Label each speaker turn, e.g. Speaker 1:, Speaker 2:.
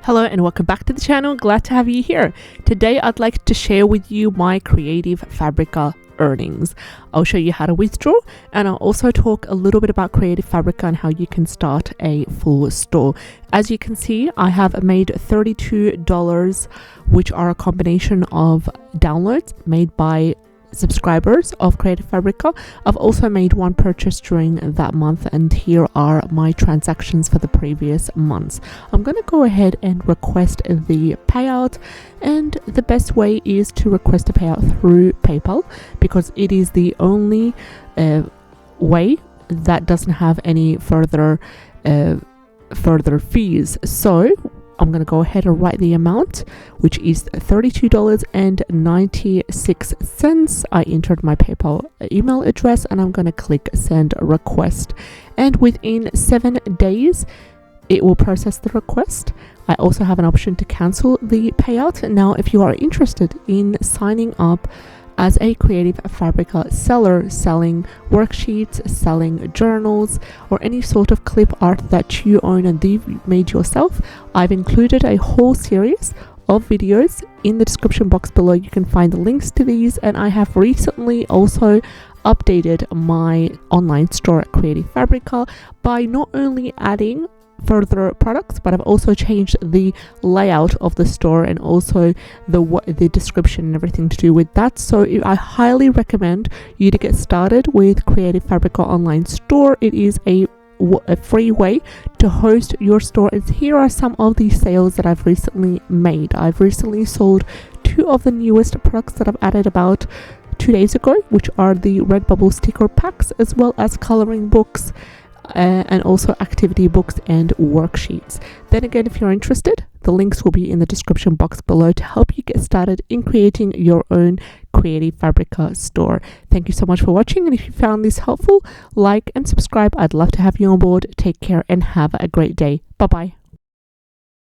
Speaker 1: Hello and welcome back to the channel. Glad to have you here. Today I'd like to share with you my Creative Fabrica earnings. I'll show you how to withdraw, and I'll also talk a little bit about Creative Fabrica and how you can start a full store. As you can see, I have made $32, which are a combination of downloads made by subscribers of Creative Fabrica. I've also made one purchase during that month, and here are my transactions for the previous months. I'm going to go ahead and request the payout, and the best way is to request a payout through PayPal because it is the only way that doesn't have any further fees. So I'm going to go ahead and write the amount, which is $32.96. I entered my PayPal email address and I'm going to click send request. And within 7 days, it will process the request. I also have an option to cancel the payout. Now, if you are interested in signing up as a Creative Fabrica seller, selling worksheets, selling journals, or any sort of clip art that you own and you've made yourself, I've included a whole series of videos in the description box below. You can find the links to these, and I have recently also updated my online store at Creative Fabrica by not only adding further products, but I've also changed the layout of the store and also the description and everything to do with that. So I highly recommend you to get started with Creative Fabrica online store. It is a free way to host your store, and here are some of the sales that I've recently made. I've recently sold 2 of the newest products that I've added about 2 days ago, which are the Redbubble sticker packs, as well as coloring books, and also activity books and worksheets. Then again, if you're interested, the links will be in the description box below to help you get started in creating your own Creative Fabrica store. Thank you so much for watching, and if you found this helpful, like and subscribe. I'd love to have you on board. Take care and have a great day. Bye bye.